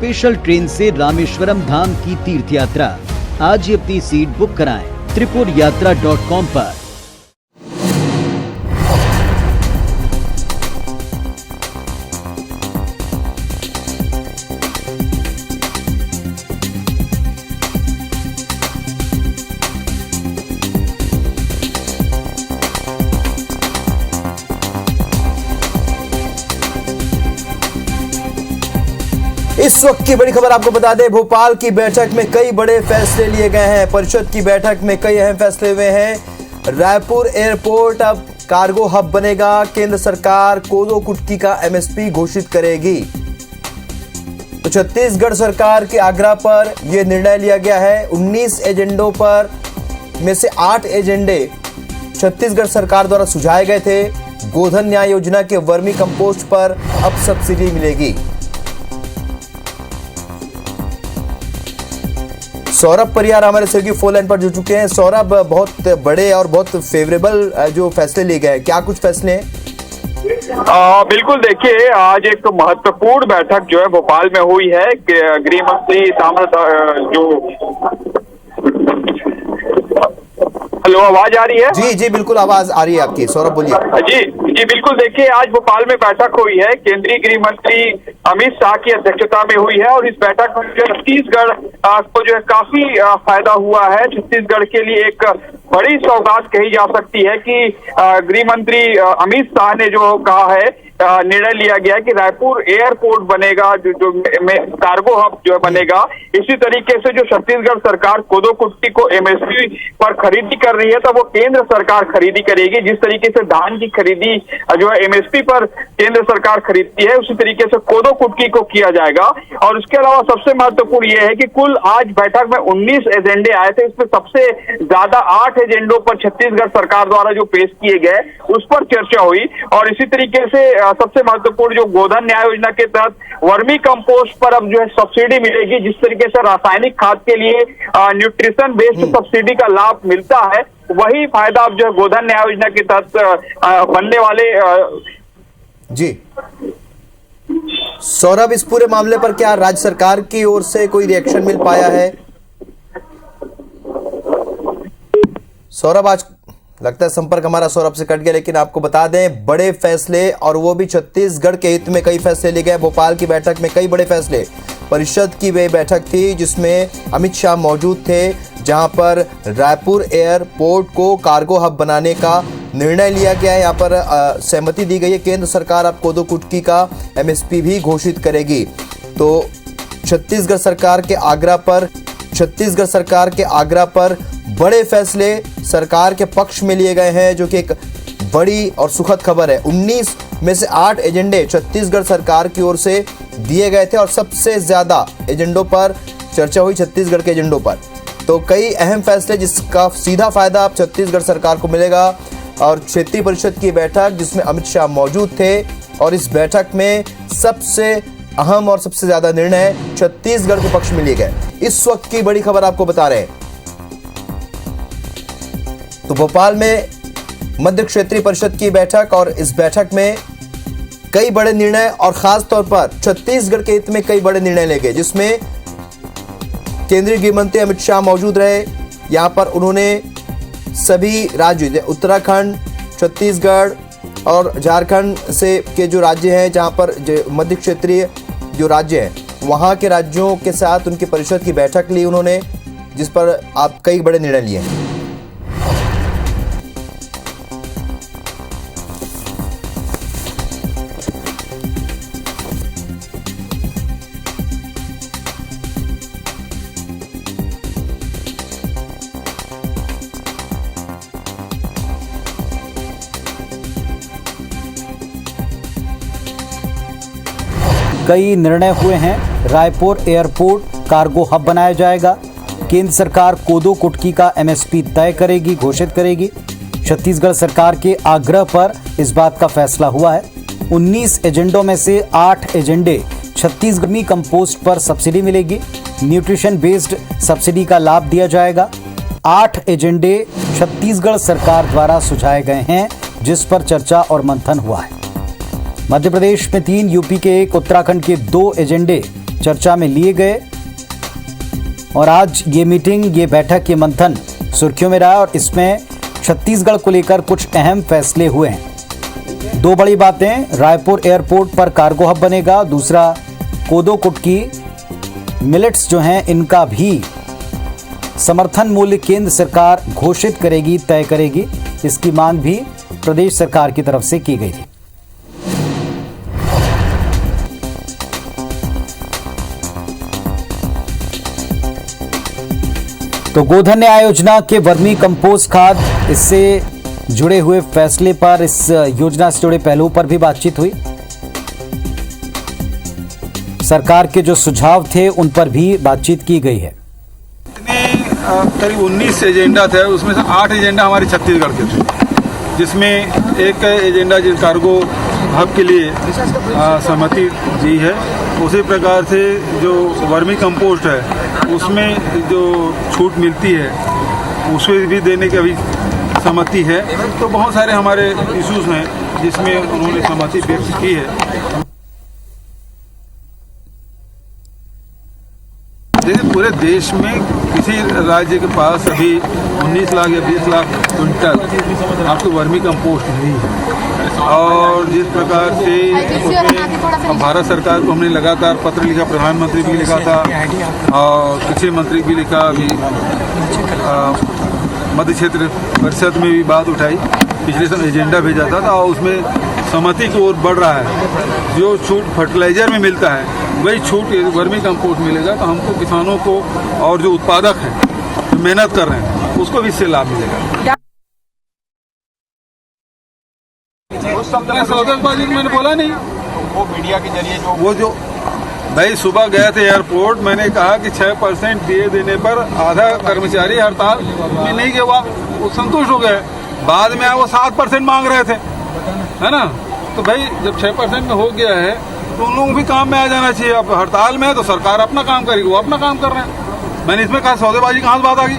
Special train से रामेश्वरम धाम की तीर्थ यात्रा। आज ही अपनी सीट बुक कराएं tripurayatra.com पर। इस वक्त की बड़ी खबर आपको बता दें, भोपाल की बैठक में कई बड़े फैसले लिए गए हैं। परिषद की बैठक में कई अहम फैसले हुए हैं। रायपुर एयरपोर्ट अब कार्गो हब बनेगा। केंद्र सरकार कोदो कुटकी का एमएसपी घोषित करेगी। तो छत्तीसगढ़ सरकार के आग्रह पर यह निर्णय लिया गया है। 19 एजेंडों पर में से 8 एजेंडे छत्तीसगढ़ सरकार द्वारा सुझाए गए थे। गोधन न्याय योजना के वर्मी कंपोस्ट पर अब सब्सिडी मिलेगी। सौरभ परियार हमारे सहयोगी फोन लाइन पर जुड़ चुके हैं। सौरभ, बहुत बड़े और बहुत फेवरेबल जो फैसले लिए गए, क्या कुछ फैसले हैं? बिल्कुल, देखिए आज एक महत्वपूर्ण बैठक जो है भोपाल में हुई है। गृह मंत्री हेलो, आवाज आ रही है? जी बिल्कुल आवाज आ रही है आपकी। सौरभ बोलिए। जी बिल्कुल, देखिए आज भोपाल में बैठक हुई है। केंद्रीय गृह मंत्री अमित शाह की अध्यक्षता में हुई है और इस बैठक में छत्तीसगढ़ को जो है काफी फायदा हुआ है। छत्तीसगढ़ के लिए एक बड़ी सौगात कही जा सकती है कि गृह मंत्री अमित शाह ने जो कहा है, निर्णय लिया गया है कि रायपुर एयरपोर्ट बनेगा, जो कार्गो हब जो बनेगा। इसी तरीके से जो छत्तीसगढ़ सरकार कोदो कुटकी को एमएसपी पर खरीदी कर रही है, तो वो केंद्र सरकार खरीदी करेगी। जिस तरीके से धान की खरीदी जो है एमएसपी पर केंद्र सरकार खरीदती है, उसी तरीके से कोदो कुटकी को किया जाएगा। और उसके अलावा सबसे महत्वपूर्ण यह है कि कुल आज बैठक में 19 एजेंडे आए थे। इसमें सबसे ज्यादा 8 एजेंडों पर छत्तीसगढ़ सरकार द्वारा जो पेश किए गए उस पर चर्चा हुई। और इसी तरीके से सबसे महत्वपूर्ण जो गोधन न्याय योजना के तहत वर्मी कंपोस्ट पर अब जो है सब्सिडी मिलेगी। जिस तरीके से रासायनिक खाद के लिए न्यूट्रिशन बेस्ड सब्सिडी का लाभ मिलता है, वही फायदा अब जो है गोधन न्याय योजना के तहत बनने वाले। जी सौरभ, इस पूरे मामले पर क्या राज्य सरकार की ओर से कोई रिएक्शन मिल पाया है? सौरभ, आज लगता है संपर्क हमारा सौरभ से कट गया, लेकिन आपको बता दें बड़े फैसले, और वो भी छत्तीसगढ़ के हित में कई फैसले लिए गए। भोपाल की बैठक में कई बड़े फैसले। परिषद की वे बैठक थी जिसमें अमित शाह मौजूद थे, जहां पर रायपुर एयरपोर्ट को कार्गो हब बनाने का निर्णय लिया गया है। यहाँ पर सहमति दी गई है। केंद्र सरकार अब कोदो कुटकी का एमएसपी भी घोषित करेगी। तो छत्तीसगढ़ सरकार के आग्रह पर बड़े फैसले सरकार के पक्ष में लिए गए हैं, जो कि एक बड़ी और सुखद खबर है। 19 में से 8 एजेंडे छत्तीसगढ़ सरकार की ओर से दिए गए थे और सबसे ज्यादा एजेंडों पर चर्चा हुई, छत्तीसगढ़ के एजेंडों पर। तो कई अहम फैसले जिसका सीधा फायदा अब छत्तीसगढ़ सरकार को मिलेगा। और क्षेत्रीय परिषद की बैठक जिसमें अमित शाह मौजूद थे, और इस बैठक में सबसे अहम और सबसे ज्यादा निर्णय छत्तीसगढ़ के पक्ष में लिए गए। इस वक्त की बड़ी खबर आपको बता रहे हैं। तो भोपाल में मध्य क्षेत्रीय परिषद की बैठक, और इस बैठक में कई बड़े निर्णय और खास तौर पर छत्तीसगढ़ के हित में कई बड़े निर्णय लिए गए, जिसमें केंद्रीय गृह मंत्री अमित शाह मौजूद रहे। यहां पर उन्होंने सभी राज्यों, उत्तराखंड, छत्तीसगढ़ और झारखंड से के जो राज्य हैं, जहां पर मध्य क्षेत्रीय जो राज्य हैं, वहां के राज्यों के साथ उनकी परिषद की बैठक ली उन्होंने, जिस पर आप कई बड़े निर्णय लिए हैं। कई निर्णय हुए हैं। रायपुर एयरपोर्ट कार्गो हब बनाया जाएगा। केंद्र सरकार कोदो कुटकी का एमएसपी तय करेगी, घोषित करेगी। छत्तीसगढ़ सरकार के आग्रह पर इस बात का फैसला हुआ है। 19 एजेंडों में से 8 एजेंडे छत्तीसगढ़ कंपोस्ट पर सब्सिडी मिलेगी, न्यूट्रिशन बेस्ड सब्सिडी का लाभ दिया जाएगा। 8 एजेंडे छत्तीसगढ़ सरकार द्वारा सुझाए गए हैं, जिस पर चर्चा और मंथन हुआ है। मध्य प्रदेश में 3, यूपी के 1, उत्तराखंड के 2 एजेंडे चर्चा में लिए गए और आज ये मीटिंग, ये बैठक, ये मंथन सुर्खियों में रहा और इसमें छत्तीसगढ़ को लेकर कुछ अहम फैसले हुए हैं। दो बड़ी बातें, रायपुर एयरपोर्ट पर कार्गो हब बनेगा, दूसरा कोदो कुटकी मिलेट्स जो हैं इनका भी समर्थन मूल्य केंद्र सरकार घोषित करेगी, तय करेगी। इसकी मांग भी प्रदेश सरकार की तरफ से की गई थी। तो गोधन आयोजना के वर्मी कंपोस्ट खाद, इससे जुड़े हुए फैसले पर, इस योजना से जुड़े पहलुओं पर भी बातचीत हुई। सरकार के जो सुझाव थे उन पर भी बातचीत की गई है। करीब 19 एजेंडा थे, उसमें से 8 एजेंडा हमारे छत्तीसगढ़ के थे, जिसमें एक एजेंडा जिस कार्गो हब के लिए सहमति दी है। उसी प्रकार से जो वर्मी कंपोस्ट है उसमें जो छूट मिलती है उसमें भी देने की अभी सहमति है। तो बहुत सारे हमारे इश्यूज हैं जिसमें उन्होंने सहमति व्यक्त की है। जैसे पूरे देश में किसी राज्य के पास अभी 19 लाख या 20 लाख क्विंटल आपको वर्मी कंपोस्ट नहीं है, और जिस प्रकार से उसमें भारत सरकार को हमने लगातार पत्र लिखा, प्रधानमंत्री भी लिखा था और कृषि मंत्री भी लिखा, अभी मध्य क्षेत्र परिषद में भी बात उठाई, पिछले समय एजेंडा भेजा था और उसमें सहमति की ओर बढ़ रहा है। जो छूट फर्टिलाइजर में मिलता है वही छूट वर्मी कंपोस्ट मिलेगा, तो हमको किसानों को और जो उत्पादक हैं, जो मेहनत कर रहे हैं, उसको भी इससे लाभ मिलेगा। सौदेबाजी मैंने बोला नहीं, वो मीडिया के जरिए जो भाई सुबह गए थे एयरपोर्ट, मैंने कहा कि 6% दिए देने पर आधा कर्मचारी हड़ताल में नहीं गया, वो संतुष्ट हो गए। बाद में वो 7% मांग रहे थे, है ना। तो भाई जब 6% में हो गया है तो उन लोगों भी काम में आ जाना चाहिए। अब हड़ताल में है तो सरकार अपना काम करेगी, वो अपना काम कर रहे हैं। मैंने इसमें कहा सौदेबाजी कहाँ से बात आ गई।